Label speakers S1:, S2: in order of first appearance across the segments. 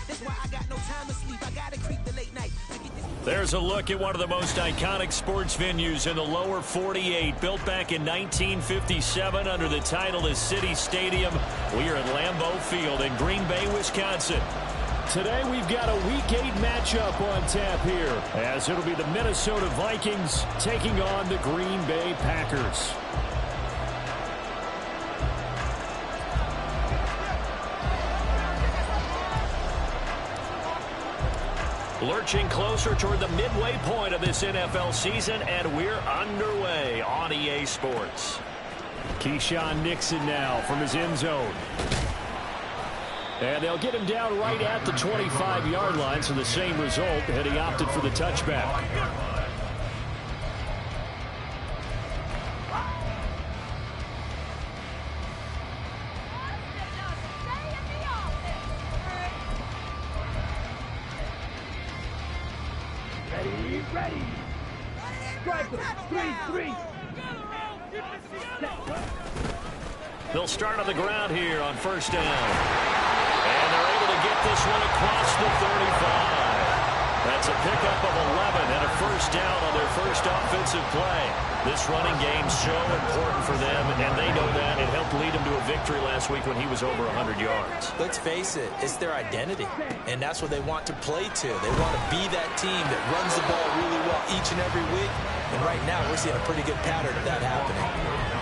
S1: That's why I got no time to sleep. I gotta creep the late night.
S2: There's a look at one of the most iconic sports venues in the lower 48. Built back in 1957 under the title of City Stadium. We are at Lambeau Field in Green Bay, Wisconsin. Today we've got a Week 8 matchup on tap here, as it'll be the Minnesota Vikings taking on the Green Bay Packers. Lurching closer toward the midway point of this NFL season, and we're underway on EA Sports. Keyshawn Nixon now from his end zone. And they'll get him down right at the 25-yard line, so the same result, and he opted for the touchback.
S3: Ready. Striker, 3-3.
S2: They'll start on the ground here on first down. And they're able to get this one across the 35. That's a pickup of 11 and a first down on their first offensive play. This running game's so important for them, and they know that. It helped lead them to a victory last week when he was over 100 yards.
S4: Let's face it, it's their identity, and that's what they want to play to. They want to be that team that runs the ball really well each and every week, and right now we're seeing a pretty good pattern of that happening.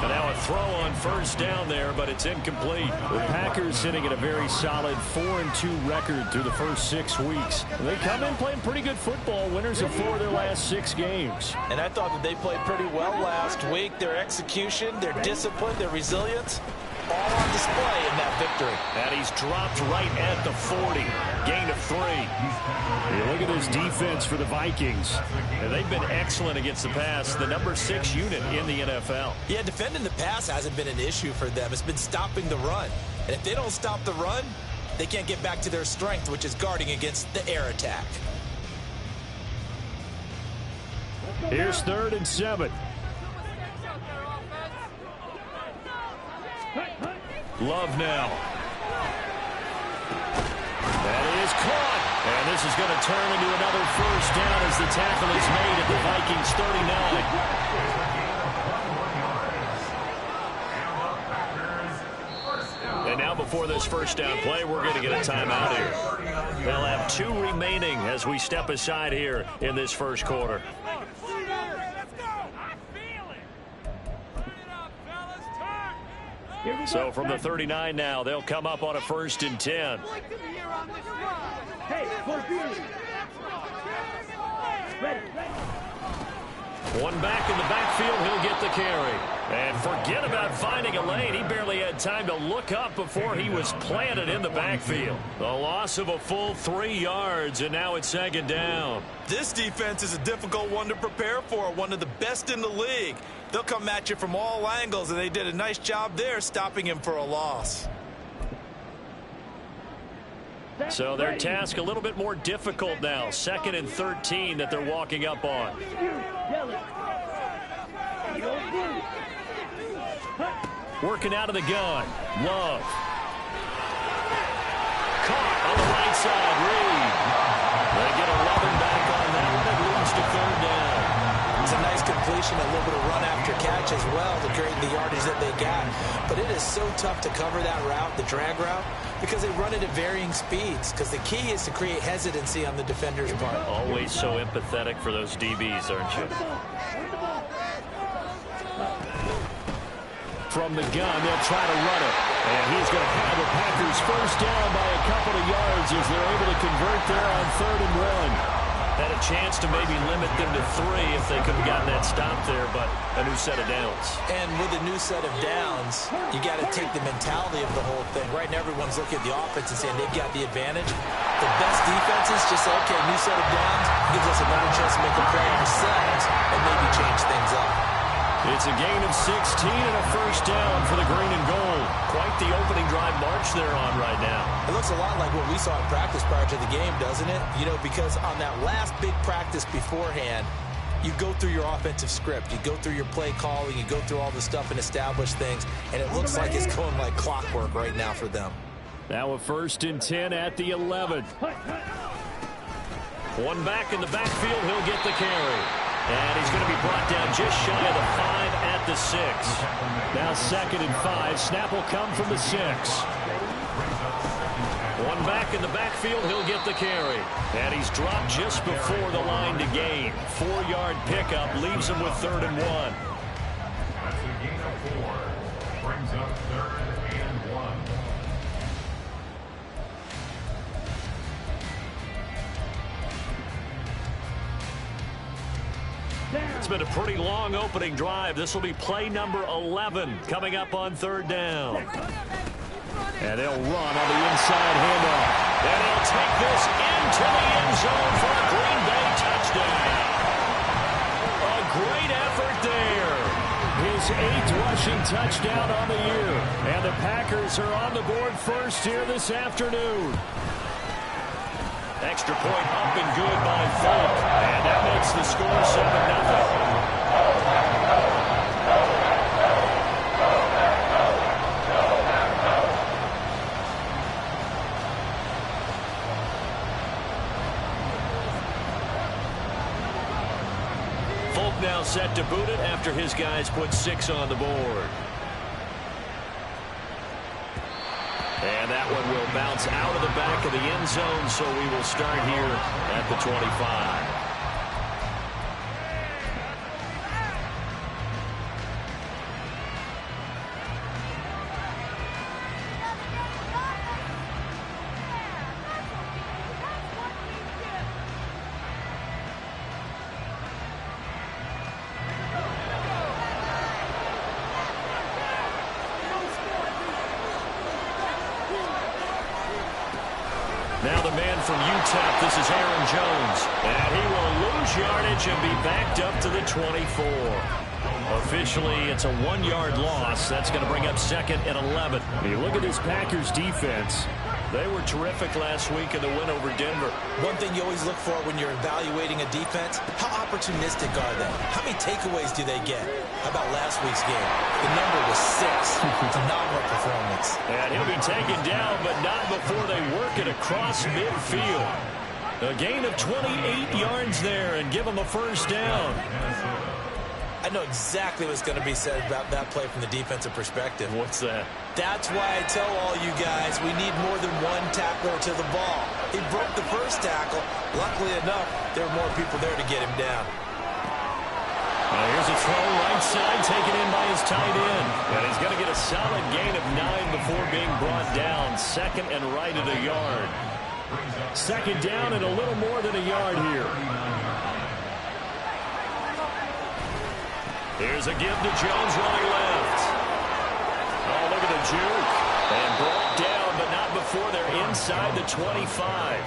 S2: And now a throw on first down there, but it's incomplete. The Packers sitting at a very solid 4-2 record through the first 6 weeks. They come in playing pretty good football, winners of 4 of their last 6 games.
S4: And I thought that they played pretty well last week. Their execution, their discipline, their resilience, all on display in that victory.
S2: And he's dropped right at the 40. Gain of 3. Yeah, look at this defense for the Vikings. And they've been excellent against the pass, the number 6 unit in the NFL.
S4: Yeah, defending the pass hasn't been an issue for them. It's been stopping the run. And if they don't stop the run, they can't get back to their strength, which is guarding against the air attack.
S2: Here's 3rd and 7. Love now. That is caught. And this is going to turn into another first down as the tackle is made at the Vikings 39. And now before this first down play, we're going to get a timeout here. They'll have 2 remaining as we step aside here in this first quarter. So from the 39 now, they'll come up on a 1st and 10. One back in the backfield, he'll get the carry. And forget about finding a lane. He barely had time to look up before he was planted in the backfield. The loss of a full 3 yards, and now it's 2nd down.
S4: This defense is a difficult one to prepare for, one of the best in the league. They'll come at you from all angles, and they did a nice job there stopping him for a loss.
S2: So their task a little bit more difficult now. 2nd and 13 that they're walking up on. Working out of the gun. Love. Caught on the right side. Reed. They get 11 back on that one. It leads to 3rd down.
S4: It's a nice completion, a little bit of run after catch as well to create the yardage that they got. But it is so tough to cover that route, the drag route, because they run it at varying speeds. Because the key is to create hesitancy on the defender's part.
S2: Always so empathetic for those DBs, aren't you? From the gun, they'll try to run it. And he's going to have the Packers first down by a couple of yards as they're able to convert there on 3rd and 1. Had a chance to maybe limit them to 3 if they could have gotten that stop there, but a new set of downs.
S4: And with a new set of downs, you got to take the mentality of the whole thing. Right now, everyone's looking at the offense and saying they've got the advantage. The best defenses just say, okay, new set of downs gives us another chance to make a play ourselves and maybe change things up.
S2: It's a gain of 16 and a first down for the green and gold. Quite the opening drive march they're on right now.
S4: It looks a lot like what we saw in practice prior to the game, doesn't it? You know, because on that last big practice beforehand, you go through your offensive script. You go through your play calling. You go through all the stuff and establish things. And it looks like it's going like clockwork right now for them.
S2: Now a 1st and 10 at the 11. One back in the backfield. He'll get the carry. And he's going to be brought down just shy of the 5 at the 6. Now 2nd and 5. Snap will come from the 6. One back in the backfield. He'll get the carry. And he's dropped just before the line to gain. 4-yard pickup leaves him with 3rd and 1.
S5: That's a gain of 4. Brings up 3rd and 1.
S2: It's been a pretty long opening drive. This will be play number 11 coming up on 3rd down. And they'll run on the inside handoff. And he'll take this into the end zone for a Green Bay touchdown. A great effort there. His 8th rushing touchdown on the year. And the Packers are on the board first here this afternoon. Extra point up and good by Folk. And that makes the score 7-0. Folk now set to boot it after his guys put 6 on the board. And that one will bounce out of the back of the end zone, so we will start here at the 25. Now the man from UTEP, this is Aaron Jones. And he will lose yardage and be backed up to the 24. Officially, it's a 1-yard loss. That's going to bring up 2nd and 11. You look at this Packers defense. They were terrific last week in the win over Denver.
S4: One thing you always look for when you're evaluating a defense, how opportunistic are they? How many takeaways do they get? How about last week's game? The number was 6. Phenomenal performance.
S2: And he'll be taken down, but not before they work it across midfield. A gain of 28 yards there and give him a 1st down.
S4: I know exactly what's going to be said about that play from the defensive perspective.
S2: What's that?
S4: That's why I tell all you guys we need more than one tackler to the ball. He broke the first tackle. Luckily enough, there were more people there to get him down.
S2: Here's a throw right side taken in by his tight end. And he's going to get a solid gain of 9 before being brought down. 2nd and right at a yard. 2nd down and a little more than a yard here. Here's a give to Jones running left. Oh, look at the juke. And brought down, but not before they're inside the 25.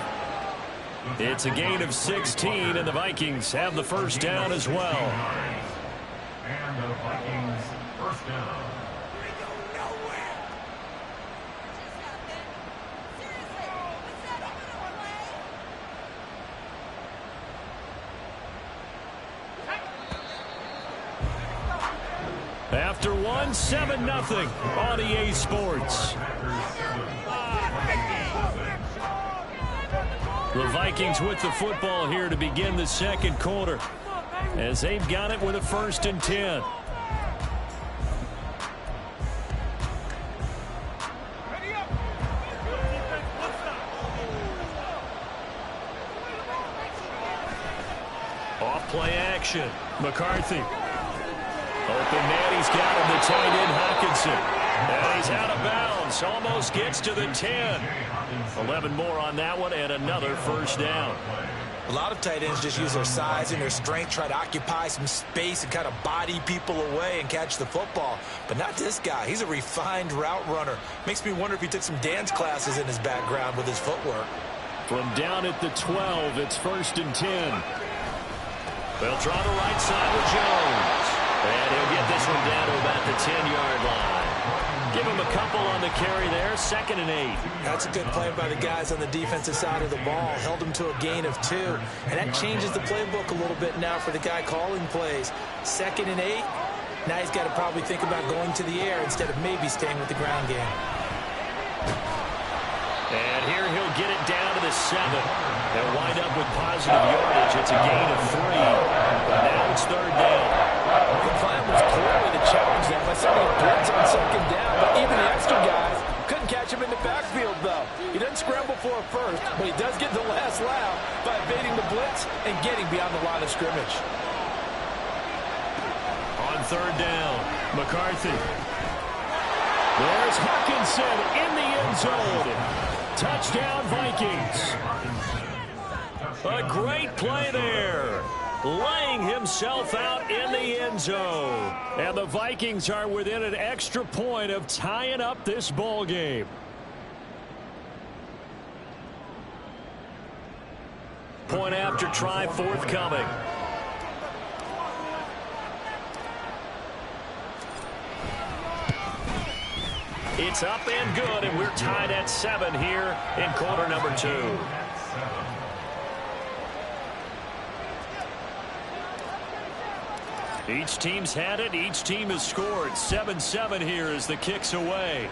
S2: It's a gain of 16, and the Vikings have the 1st down as well.
S5: And the Vikings 1st down.
S2: After 1, 7-0 on EA Sports. The Vikings with the football here to begin the 2nd quarter, as they've got it with a 1st and 10. Off play action. McCarthy. Open man, he's got him, the tight end Hockenson. And he's out of bounds, almost gets to the 10. 11 more on that one, and another 1st down.
S4: A lot of tight ends just use their size and their strength, try to occupy some space and kind of body people away and catch the football. But not this guy. He's a refined route runner. Makes me wonder if he took some dance classes in his background with his footwork.
S2: From down at the 12, it's 1st and 10. They'll try the right side with Jones. And he'll get this one down to about the 10-yard line. Give him a couple on the carry there. 2nd and 8.
S4: That's a good play by the guys on the defensive side of the ball. Held him to a gain of 2. And that changes the playbook a little bit now for the guy calling plays. 2nd and 8. Now he's got to probably think about going to the air instead of maybe staying with the ground game.
S2: And here he'll get it down to the 7. They'll wind up with positive yardage. It's a gain of 3. But now it's third down.
S6: The plan was clearly to challenge them by sending a blitz on second down, but even the extra guys couldn't catch him in the backfield, though. He doesn't scramble for a first, but he does get the last laugh by evading the blitz and getting beyond the line of scrimmage.
S2: On third down, McCarthy. There's Hawkinson in the end zone. Touchdown, Vikings. A great play there. Laying himself out in the end zone. And the Vikings are within an extra point of tying up this ball game. Point after try forthcoming. It's up and good, and we're tied at 7 here in quarter number 2. Each team's had it. Each team has scored. 7-7 here as the kick's away.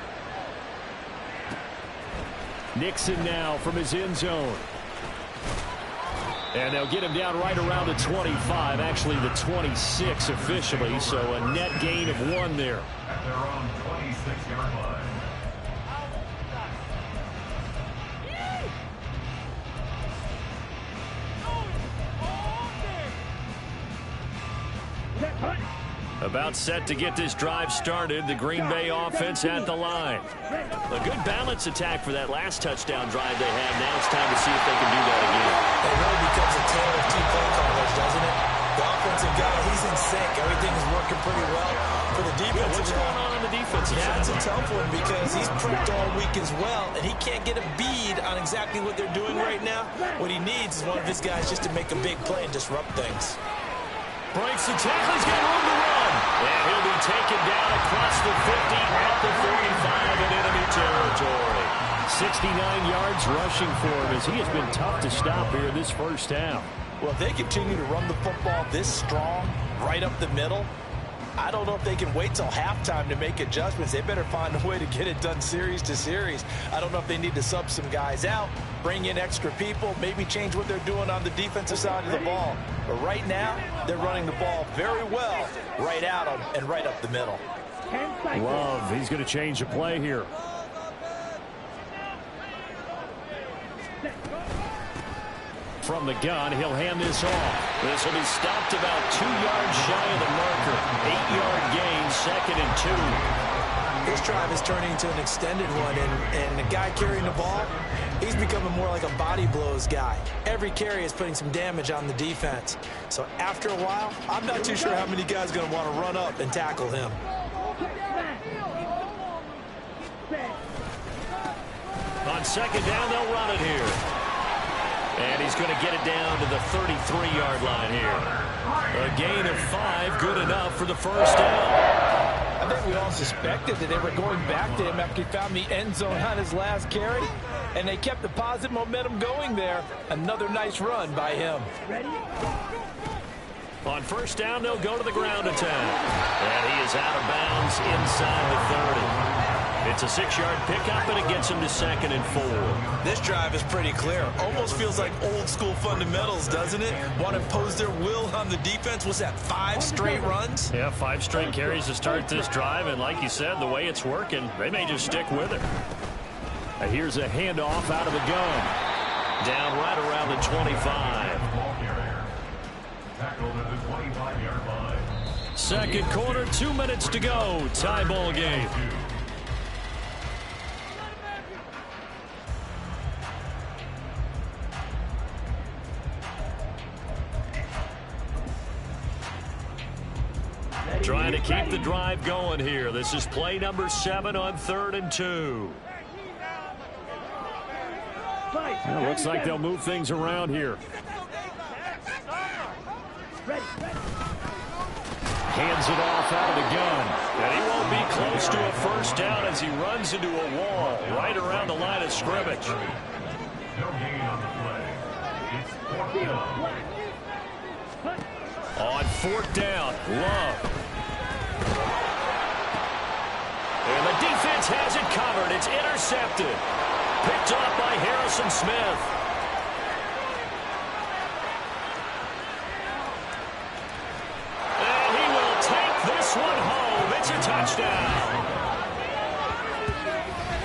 S2: Nixon now from his end zone. And they'll get him down right around the 25, actually the 26 officially, so a net gain of 1 there.
S5: At their own 26-yard line.
S2: About set to get this drive started. The Green Bay offense at the line. A good balance attack for that last touchdown drive they had. Now it's time to see if they can do that again.
S4: It really becomes a tale of two play callers, doesn't it? The offensive guy, he's in sync. Everything is working pretty well. For the defense,
S2: what's going on the defensive side?
S4: It's a tough one because he's prepped all week as well, and he can't get a bead on exactly what they're doing right now. What he needs is one of his guys just to make a big play and disrupt things.
S2: Breaks the tackle. He's got room to run. And he'll be taken down across the 50 at the 45 in enemy territory. 69 yards rushing for him as he has been tough to stop here this first half.
S4: Well, if they continue to run the football this strong, right up the middle, I don't know if they can wait till halftime to make adjustments. They better find a way to get it done series to series. I don't know if they need to sub some guys out, bring in extra people, maybe change what they're doing on the defensive side of the ball. But right now, they're running the ball very well right out and right up the middle.
S2: Love, he's going to change the play here. From the gun, he'll hand this off. This will be stopped about 2 yards shy of the marker. 8-yard gain, 2nd and 2.
S4: This drive is turning into an extended one, and the guy carrying the ball, he's becoming more like a body blows guy. Every carry is putting some damage on the defense. So after a while, I'm not too sure how many guys are going to want to run up and tackle him.
S2: On second down, they'll run it here. And he's going to get it down to the 33-yard line here. A gain of 5, good enough for the first down.
S6: I think we all suspected that they were going back to him after he found the end zone on his last carry, and they kept the positive momentum going there. Another nice run by him.
S2: On first down, they'll go to the ground attack. And he is out of bounds inside the 30. It's a 6-yard pickup, and it gets him to 2nd and 4.
S4: This drive is pretty clear. Almost feels like old school fundamentals, doesn't it? Want to impose their will on the defense. Was that 5 straight runs?
S2: Yeah, 5 straight carries to start this drive, and like you said, the way it's working, they may just stick with it. And here's a handoff out of the gun. Down right around the 25.
S5: Tackled at the 25-yard line.
S2: Second quarter, 2 minutes to go. Tie ball game. Trying to keep the drive going here. This is play number 7 on 3rd and 2. Well, looks like they'll move things around here. Hands it off out of the gun. And he won't be close to a first down as he runs into a wall right around the line of scrimmage.
S5: No gain on the play. It's 4th down.
S2: On 4th down, Love. And the defense has it covered. It's intercepted. picked up by Harrison Smith. And he will take this one home. It's a touchdown.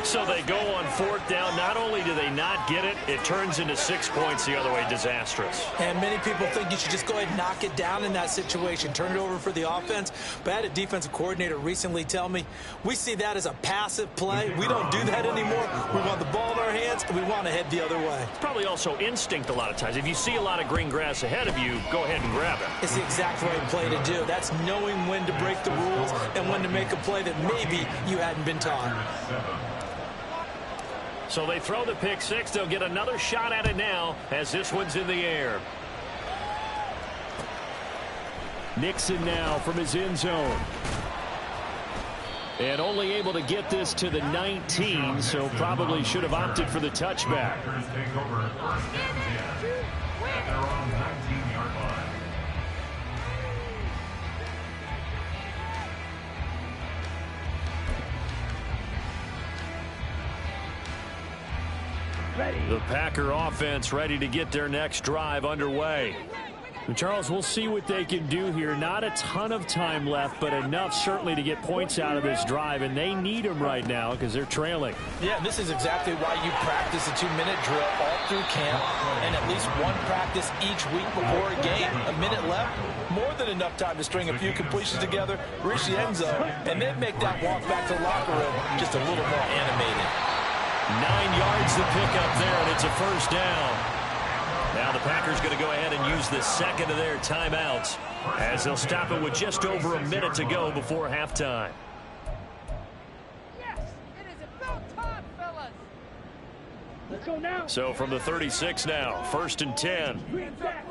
S2: So they go on 4th down. Not only do they not get it, it turns into 6 points the other way. Disastrous.
S4: And many people think you should just go ahead and knock it down in that situation. Turn it over for the offense. But I had a defensive coordinator recently tell me, we see that as a passive play. We don't do that anymore. We want the ball in our hands, and we want to head the other way.
S2: It's probably also instinct a lot of times. If you see a lot of green grass ahead of you, go ahead and grab it.
S4: It's the exact right play to do. That's knowing when to break the rules and when to make a play that maybe you hadn't been taught.
S2: So they throw the pick six. They'll get another shot at it now as this one's in the air. Nixon now from his end zone. And only able to get this to the 19, so probably should have opted for the touchback.
S5: Take over 1st and 10 at their own 19-yard line.
S2: The Packer offense ready to get their next drive underway. And Charles, we'll see what they can do here. Not a ton of time left, but enough certainly to get points out of this drive, and they need them right now because they're trailing.
S4: Yeah, this is exactly why you practice a 2-minute drill all through camp and at least one practice each week before a game. A minute left, more than enough time to string a few completions together, reach the end zone, and then make that walk back to the locker room just a little more animated.
S2: 9 yards to pick up there, and it's a 1st down. Now the Packers going to go ahead and use the second of their timeouts as they'll stop it with just over a minute to go before halftime.
S3: Yes, it is about time, fellas. Let's go now.
S2: So from the 36 now, 1st and 10.
S3: Green back.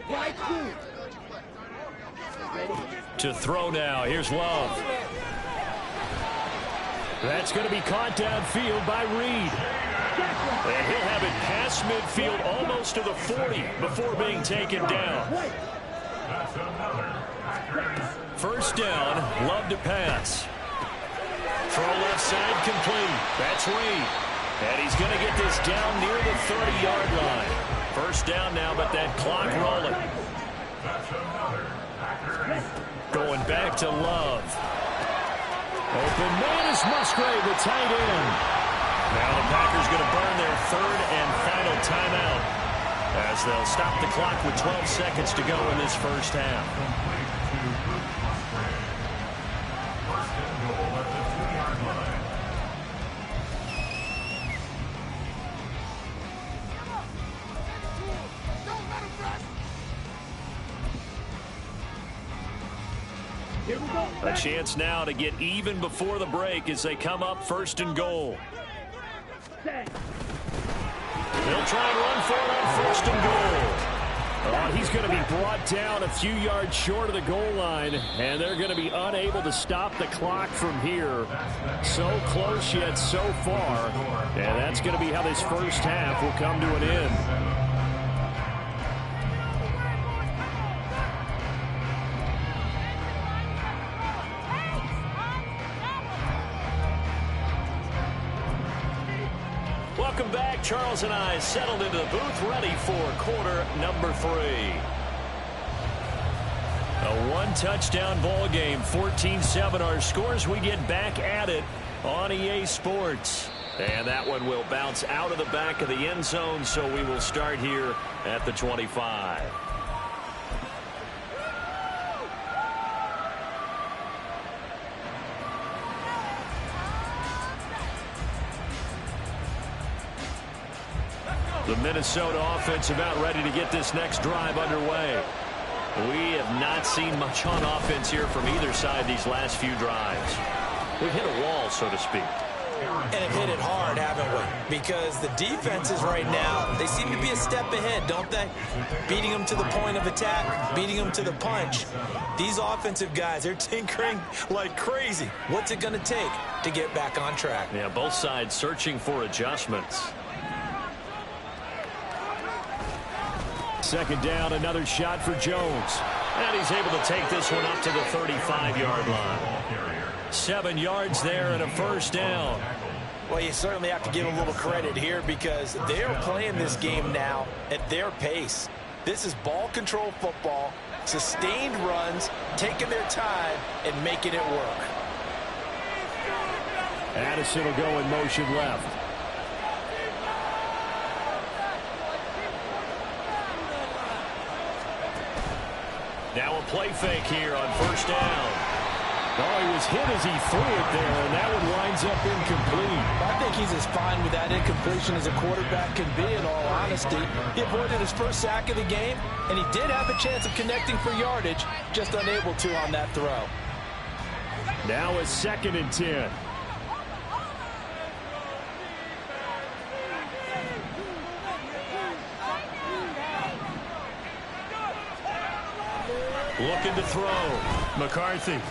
S3: Right through. Ready?
S2: To throw now. Here's Love. That's going to be caught downfield by Reed. And he'll have it past midfield almost to the 40 before being taken down. 1st down, Love to pass. Throw left side complete. That's Reed. And he's going to get this down near the 30-yard line. 1st down now, but that clock rolling. Going back to Love. Open man is Musgrave, the tight end. Now the Packers going to burn their 3rd and final timeout as they'll stop the clock with 12 seconds to go in this 1st half. A chance now to get even before the break as they come up 1st and goal. They'll try and run for it on 1st and goal. He's going to be brought down a few yards short of the goal line, and they're going to be unable to stop the clock from here. So close yet so far, and that's going to be how this 1st half will come to an end. Welcome back. Charles and I settled into the booth ready for quarter number 3. A 1-touchdown ball game, 14-7 our scores. We get back at it on EA Sports. And that one will bounce out of the back of the end zone, so we will start here at the 25. The Minnesota offense about ready to get this next drive underway. We have not seen much on offense here from either side these last few drives. We've hit a wall, so to speak.
S4: And have hit it hard, haven't we? Because the defenses right now, they seem to be a step ahead, don't they? Beating them to the point of attack, beating them to the punch. These offensive guys, they're tinkering like crazy. What's it going to take to get back on track?
S2: Yeah, both sides searching for adjustments. 2nd down, another shot for Jones. And he's able to take this one up to the 35-yard line. 7 yards there and a 1st down.
S4: Well, you certainly have to give them a little credit here because they're playing this game now at their pace. This is ball control football, sustained runs, taking their time, and making it work.
S2: Addison will go in motion left. Now a play fake here on first down. Oh, he was hit as he threw it there, and that one winds up incomplete.
S6: I think he's as fine with that incompletion as a quarterback can be, in all honesty. He avoided his first sack of the game, and he did have a chance of connecting for yardage, just unable to on that throw.
S2: Now a 2nd and 10. Looking to throw. McCarthy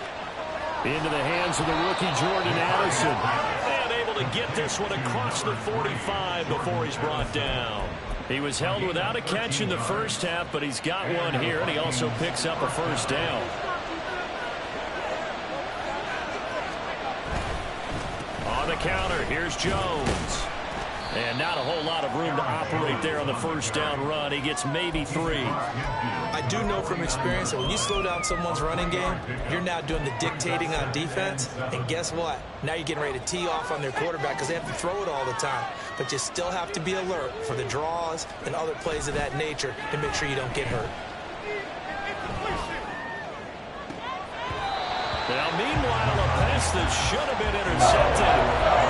S2: into the hands of the rookie Jordan Addison. And able to get this one across the 45 before he's brought down. He was held without a catch in the first half, but he's got one here, and he also picks up a first down. On the counter, here's Jones. And not a whole lot of room to operate there on the first down run. He gets maybe 3.
S4: I do know from experience that when you slow down someone's running game, you're now doing the dictating on defense. And guess what? Now you're getting ready to tee off on their quarterback because they have to throw it all the time. But you still have to be alert for the draws and other plays of that nature to make sure you don't get hurt.
S2: Now, meanwhile, a pass that should have been intercepted,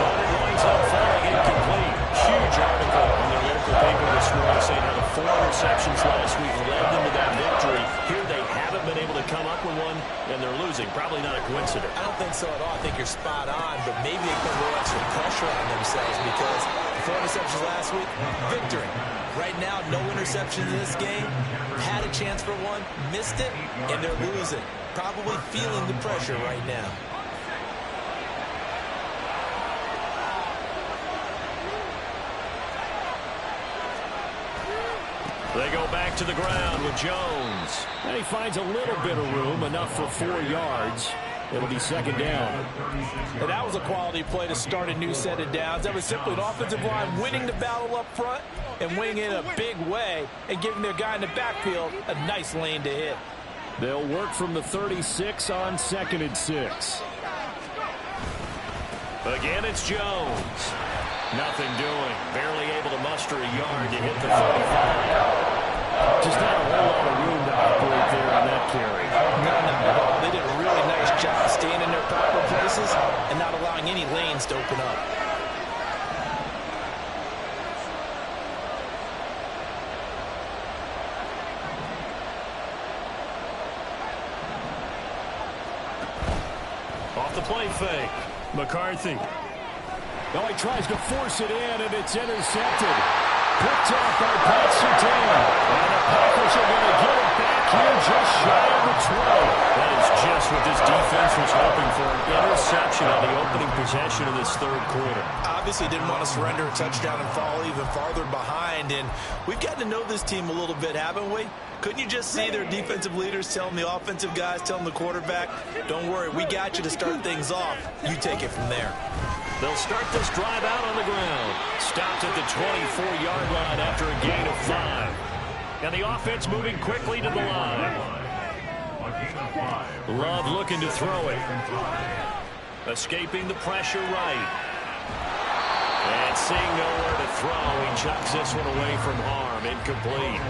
S2: but it winds up falling incomplete. Huge article in their local paper this morning saying how the 4 interceptions last week led them to that victory. Here they haven't been able to come up with one, and they're losing. Probably not a coincidence.
S4: I don't think so at all. I think you're spot on, but maybe they put a little extra pressure on themselves because 4 interceptions last week, victory. Right now, no interceptions in this game. Had a chance for one, missed it, and they're losing. Probably feeling the pressure right now.
S2: They go back to the ground with Jones. And he finds a little bit of room, enough for 4 yards. It'll be 2nd down.
S6: And that was a quality play to start a new set of downs. That was simply an offensive line winning the battle up front and winning it in a big way and giving their guy in the backfield a nice lane to hit.
S2: They'll work from the 36 on 2nd and 6. Again, it's Jones. Nothing doing. Barely able to muster a yard to hit the 45. Just not a whole lot of room to operate there on that carry.
S6: No, not at all. They did a really nice job staying in their proper places and not allowing any lanes to open up.
S2: Off the play fake. McCarthy. Oh, he tries to force it in, and it's intercepted. Picked off by Pat Surtain. And the Packers are going to get it back here just shy of the 20. That is just what this defense was hoping for, an interception on the opening possession of this 3rd quarter.
S4: Obviously didn't want to surrender a touchdown and fall even farther behind. And we've gotten to know this team a little bit, haven't we? Couldn't you just see their defensive leaders telling the offensive guys, telling the quarterback, don't worry, we got you to start things off. You take it from there.
S2: They'll start this drive out on the ground. Stopped at the 24-yard line after a gain of 5. And the offense moving quickly to the line. Love looking to throw it. Escaping the pressure right. And seeing nowhere to throw, he chucks this one away from harm. Incomplete.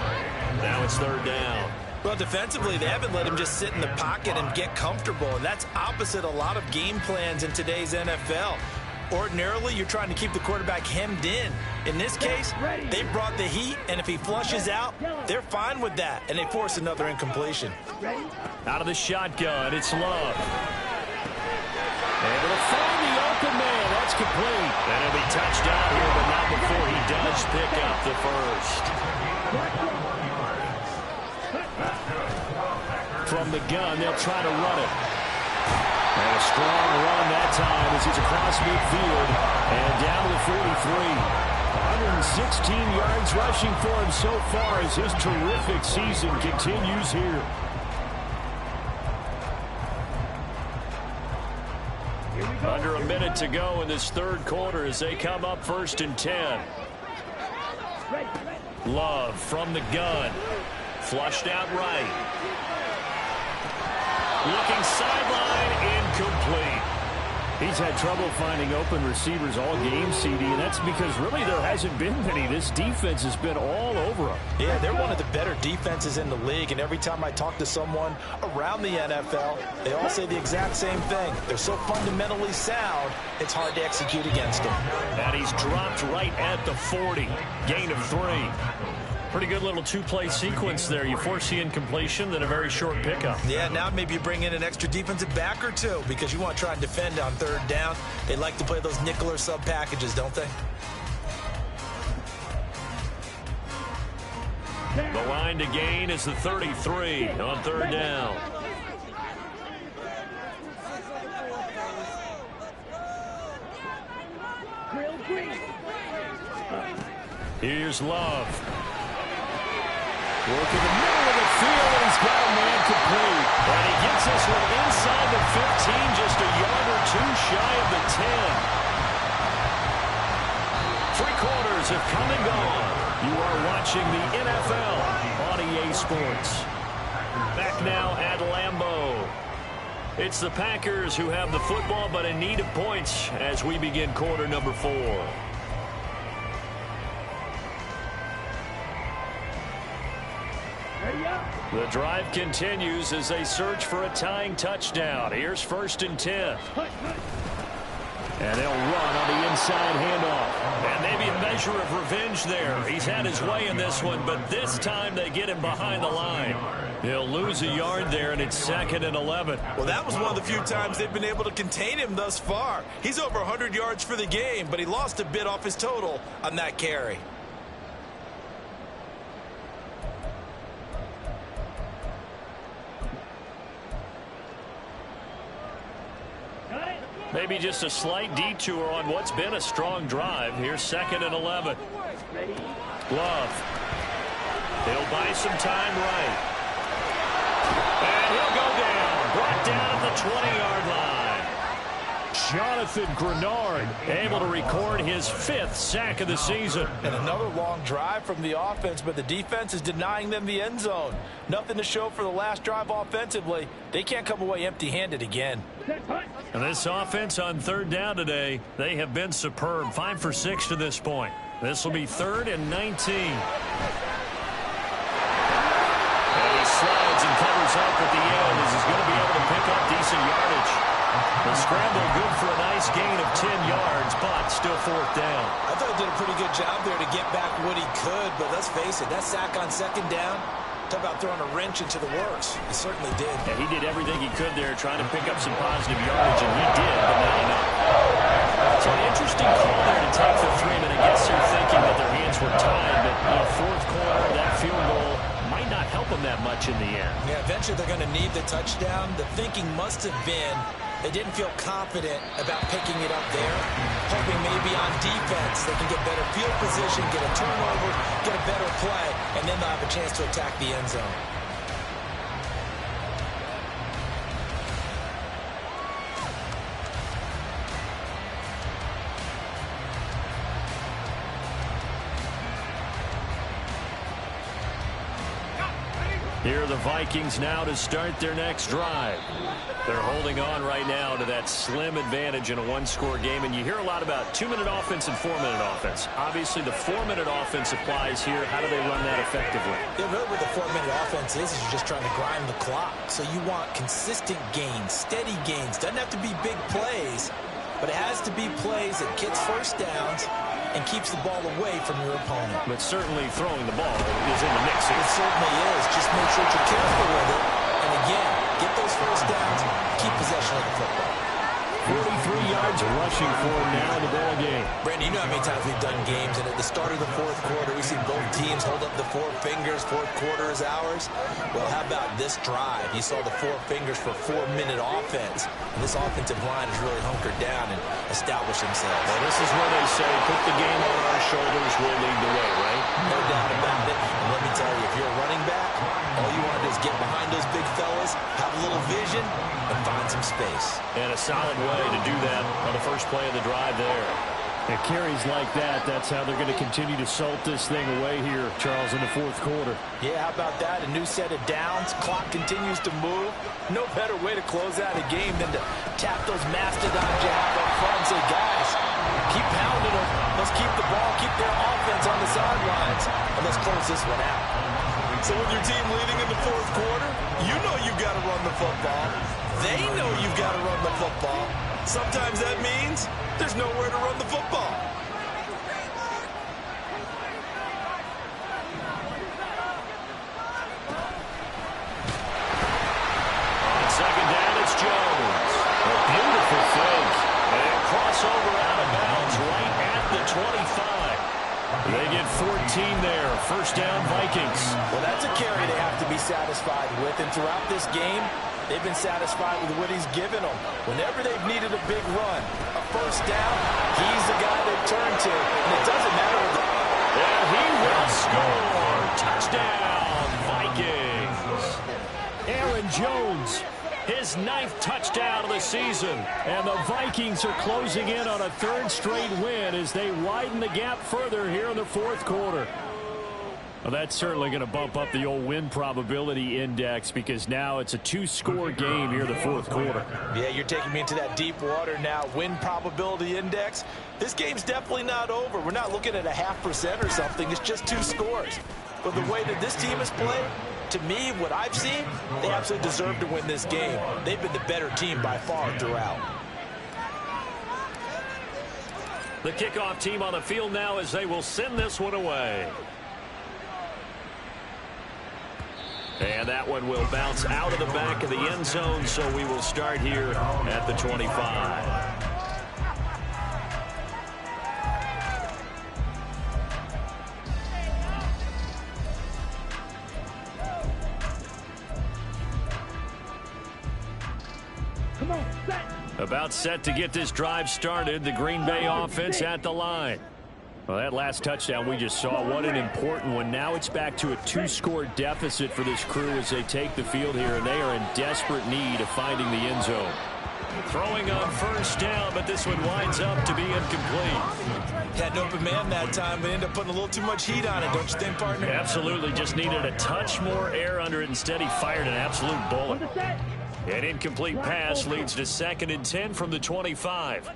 S2: Now it's 3rd down.
S4: Well, defensively, they haven't let him just sit in the pocket and get comfortable. And that's opposite a lot of game plans in today's NFL. Ordinarily, you're trying to keep the quarterback hemmed in. In this case, they brought the heat, and if he flushes out, they're fine with that, and they force another incompletion.
S2: Out of the shotgun, it's Love. Able to find the open man. That's complete. And he'll be touched out here, but not before he does pick up the first. From the gun, they'll try to run it. And a strong run that time as he's across midfield and down to the 43. 116 yards rushing for him so far as his terrific season continues here. Under a minute minute to go in this third quarter as they come up 1st and 10. Love from the gun. Flushed out right. Looking sideline, incomplete.
S7: He's had trouble finding open receivers all game, CD, and that's because really there hasn't been many. This defense has been all over him.
S4: Yeah, they're one of the better defenses in the league, and every time I talk to someone around the NFL, they all say the exact same thing. They're so fundamentally sound, it's hard to execute against them.
S2: And he's dropped right at the 40. Gain of 3. Pretty good little two-play sequence there. You force the incompletion, then a very short pickup.
S4: Yeah, now maybe you bring in an extra defensive back or two because you want to try and defend on 3rd down. They like to play those nickel or sub packages, don't they?
S2: The line to gain is the 33 on 3rd down. Here's Love. Work in the middle of the field, and he's got a man complete. And he gets this one inside the 15, just a yard or 2 shy of the 10. 3 quarters have come and gone. You are watching the NFL on EA Sports. Back now at Lambeau. It's the Packers who have the football, but in need of points as we begin quarter number 4. The drive continues as they search for a tying touchdown. Here's 1st and 10. And they'll run on the inside handoff. And maybe a measure of revenge there. He's had his way in this one, but this time they get him behind the line. He'll lose a yard there, and it's 2nd and 11.
S4: Well, that was one of the few times they've been able to contain him thus far. He's over 100 yards for the game, but he lost a bit off his total on that carry.
S2: Maybe just a slight detour on what's been a strong drive. Here's 2nd and 11. Love. He'll buy some time right. And he'll go down. Brought down at the 20-yard line. Jonathan Grenard able to record his 5th sack of the season.
S6: And another long drive from the offense, but the defense is denying them the end zone. Nothing to show for the last drive offensively. They can't come away empty-handed again.
S2: And this offense on 3rd down today, they have been superb. 5 for 6 to this point. This will be 3rd and 19. And he slides and covers up at the end as he's going to be able to pick up decent yardage. The scramble good for a nice gain of 10 yards, but still 4th down.
S4: I thought he did a pretty good job there to get back what he could, but let's face it, that sack on 2nd down, talk about throwing a wrench into the works. He certainly did.
S2: Yeah, he did everything he could there trying to pick up some positive yardage, and he did, but not enough. So an interesting call there to take the 3, and I guess they're thinking that their hands were tied, but in the 4th quarter, that field goal might not help them that much in the end.
S4: Yeah, eventually they're going to need the touchdown. The thinking must have been they didn't feel confident about picking it up there, hoping maybe on defense they can get better field position, get a turnover, get a better play, and then they'll have a chance to attack the end zone.
S2: Here are the Vikings now to start their next drive. They're holding on right now to that slim advantage in a 1-score game, and you hear a lot about 2-minute offense and 4-minute offense. Obviously, the 4-minute offense applies here. How do they run that effectively?
S4: Yeah, really what the 4-minute offense is you're just trying to grind the clock. So you want consistent gains, steady gains. Doesn't have to be big plays, but it has to be plays that gets 1st downs and keeps the ball away from your opponent.
S2: But certainly throwing the ball is in the mix here.
S4: It certainly is. Just make sure you're careful with it. And again, get those 1st downs, keep possession of the football.
S2: 43 yards rushing for him now in the ball game.
S4: Brandon, you know how many times we've done games, and at the start of the 4th quarter, we see both teams hold up the 4 fingers, 4th quarter is ours. Well, how about this drive? You saw the 4 fingers for 4-minute offense, and this offensive line has really hunkered down and established themselves.
S2: Well, this is where they say, put the game on our shoulders, we'll lead the way, right?
S4: No doubt about it. And let me tell you, if you're a running back, all you want to do is get behind those big fellas, have a little vision, and find some space.
S2: And a a solid way to do that on the first play of the drive there.
S7: And carries like that, that's how they're going to continue to salt this thing away here, Charles, in the fourth quarter.
S6: Yeah, how about that? A new set of downs. Clock continues to move. No better way to close out a game than to tap those mastodons you have up front and say, guys, keep pounding them. Let's keep the ball, keep their offense on the sidelines, and let's close this one out. So with your team leading in the fourth quarter, you know you've got to run the football. They know you've got to run the football. Sometimes that means there's nowhere to run the football.
S2: On second down, it's Jones. A beautiful fake. And crossover out of bounds right at the 25. They get 14 there. First down, Vikings.
S6: Well, that's a carry they have to be satisfied with. And throughout this game, they've been satisfied with what he's given them. Whenever they've needed a big run, a first down, he's the guy they turn to. And it doesn't matter what the...
S2: And he will score. Touchdown, Vikings.
S7: Aaron Jones, his 9th touchdown of the season. And the Vikings are closing in on a 3rd straight win as they widen the gap further here in the fourth quarter. Well, that's certainly going to bump up the old win probability index because now it's a 2-score game here in the fourth quarter.
S6: Yeah, you're taking me into that deep water now. Win probability index. This game's definitely not over. We're not looking at a 0.5% or something. It's just 2 scores. But the way that this team has played, to me, what I've seen, they absolutely deserve to win this game. They've been the better team by far throughout.
S2: The kickoff team on the field now as they will send this one away. And that one will bounce out of the back of the end zone, so we will start here at the 25. About set to get this drive started. The Green Bay offense at the line. Well, that last touchdown we just saw, what an important one. Now it's back to a 2-score deficit for this crew as they take the field here, and they are in desperate need of finding the end zone. Throwing on first down, but this one winds up to be incomplete.
S6: Had an open man that time, but ended up putting a little too much heat on it, don't you think, partner?
S2: Absolutely, just needed a touch more air under it. Instead, he fired an absolute bullet. An incomplete pass leads to 2nd and 10 from the 25.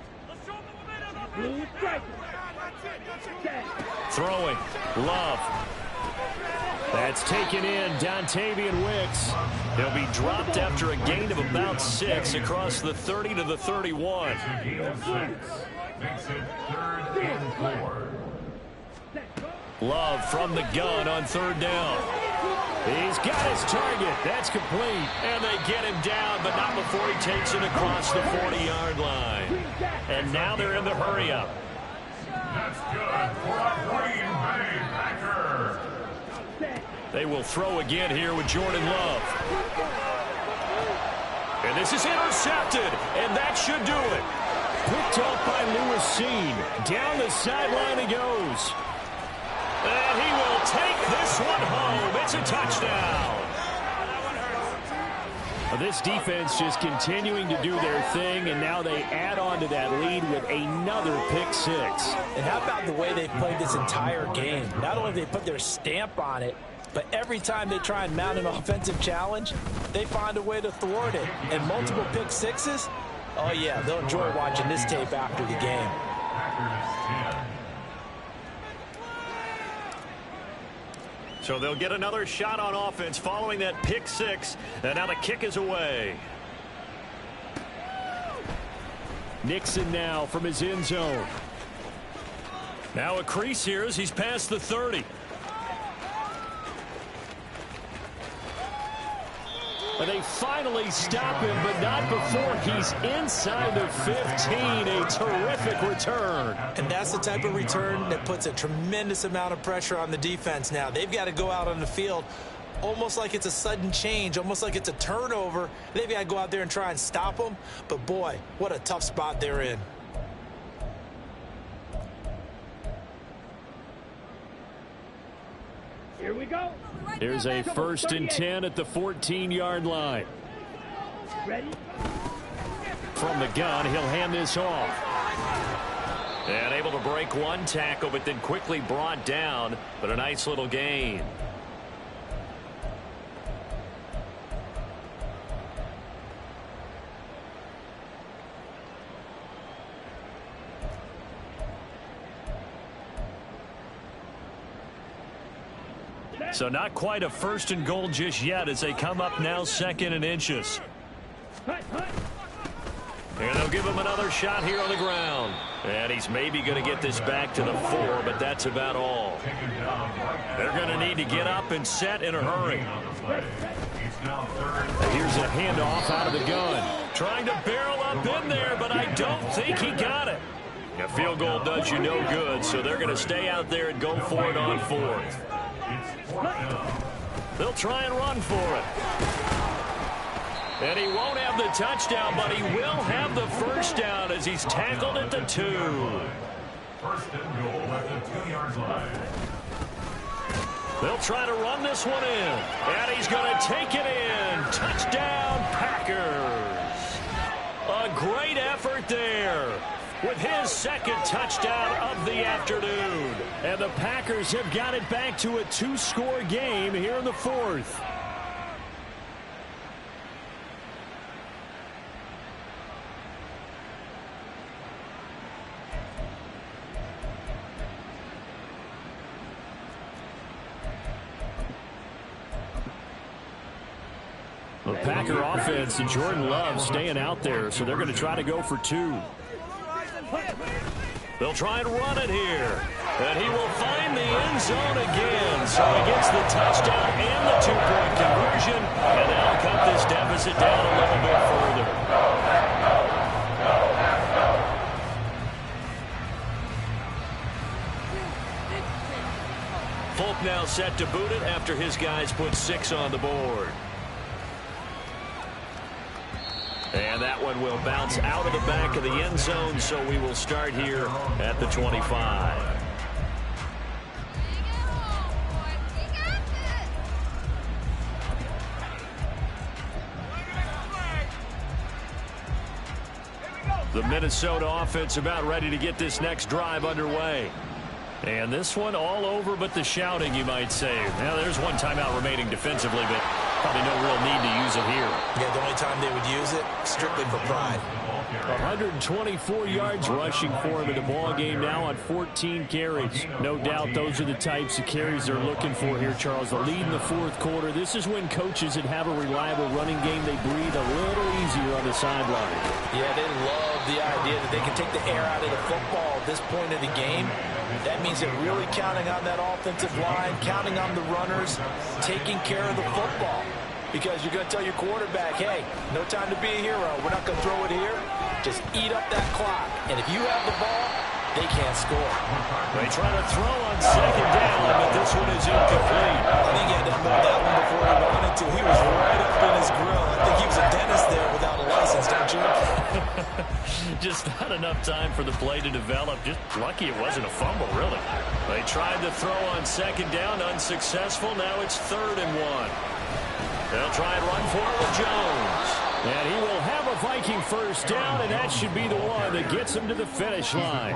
S2: Throwing, Love. That's taken in, Dontavian Wicks. He'll be dropped after a gain of about 6 across the 30 to the 31. Love from the gun on 3rd down. He's got his target. That's complete. And they get him down, but not before he takes it across the 40-yard line. And now they're in the hurry-up.
S5: That's good for a Green Bay Packer.
S2: They will throw again here with Jordan Love. And this is intercepted, and that should do it.
S7: Picked up by Lewis Cine. Down the sideline he goes.
S2: And he will take this one home. It's a touchdown.
S7: This defense just continuing to do their thing, and now they add on to that lead with another pick 6.
S6: And how about the way they've played this entire game? Not only have they put their stamp on it, but every time they try and mount an offensive challenge, they find a way to thwart it. And multiple pick 6s, oh yeah, they'll enjoy watching this tape after the game.
S2: So they'll get another shot on offense following that pick 6. And now the kick is away.
S7: Nixon now from his end zone.
S2: Now a crease here as he's past the 30.
S7: And they finally stop him, but not before he's inside the 15. A terrific return.
S6: And that's the type of return that puts a tremendous amount of pressure on the defense now. They've got to go out on the field almost like it's a sudden change, almost like it's a turnover. They've got to go out there and try and stop them. But, boy, what a tough spot they're in.
S3: Here we go.
S7: Here's a 1st and 10 at the 14-yard line.
S3: Ready?
S7: from the gun. He'll hand this off.
S2: And able to break one tackle, but then quickly brought down. But a nice little gain.
S7: So not quite a 1st and goal just yet as they come up now 2nd and inches.
S2: And they'll give him another shot here on the ground. And he's maybe going to get this back to the 4, but that's about all. They're going to need to get up and set in a hurry.
S7: Here's a handoff out of the gun.
S2: Trying to barrel up in there, but I don't think he got it. A field goal does you no good, so they're going to stay out there and go for it on 4th. They'll try and run for it. And he won't have the touchdown, but he will have the 1st down as he's tackled at the 2.
S5: 1st and goal at the 2-yard line.
S2: They'll try to run this one in. And he's going to take it in. Touchdown, Packers. A great effort there with his 2nd touchdown of the afternoon.
S7: And the Packers have got it back to a 2-score game here in the 4th. The Packer offense and Jordan Love staying out there, so they're going to try to go for 2.
S2: They'll try and run it here. And he will find the end zone again. So he gets the touchdown and the 2-point conversion. And they'll cut this deficit down a little bit further. Folk now set to boot it after his guys put 6 on the board. And that one will bounce out of the back of the end zone, so we will start here at the 25. The Minnesota offense about ready to get this next drive underway. And this one all over but the shouting, you might say. Now, there's one timeout remaining defensively, but probably no real need to use it here.
S4: Yeah, the only time they would use it, strictly for pride.
S7: 124 yards rushing for him in the ball game now on 14 carries. No doubt those are the types of carries they're looking for here, Charles. The lead in the 4th quarter. This is when coaches that have a reliable running game, they breathe a little easier on the sideline.
S4: Yeah, they love the idea that they can take the air out of the football at this point of the game. That means they're really counting on that offensive line, counting on the runners, taking care of the football. Because you're going to tell your quarterback, hey, no time to be a hero. We're not going to throw it here. Just eat up that clock. And if you have the ball, they can't score.
S2: They try to throw on 2nd down, but this one is incomplete.
S4: I think he had to unload that one before he wanted to. He was right up in his grill. I think he was a dentist there without a license, don't you?
S2: Just not enough time for the play to develop. Just lucky it wasn't a fumble, really. They tried to throw on 2nd down, unsuccessful. Now it's 3rd and 1. They'll try and run for it with Jones.
S7: And he will have a Viking 1st down, and that should be the one that gets him to the finish line.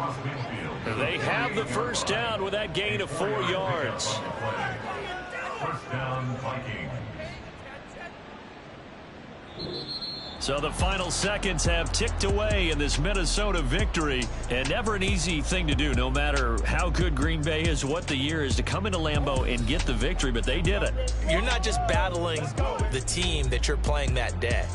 S2: They have the 1st down with that gain of 4 yards.
S5: 1st down, Vikings.
S2: So the final seconds have ticked away in this Minnesota victory. And never an easy thing to do, no matter how good Green Bay is, what the year is, to come into Lambeau and get the victory. But they did it.
S4: You're not just battling the team that you're playing that day.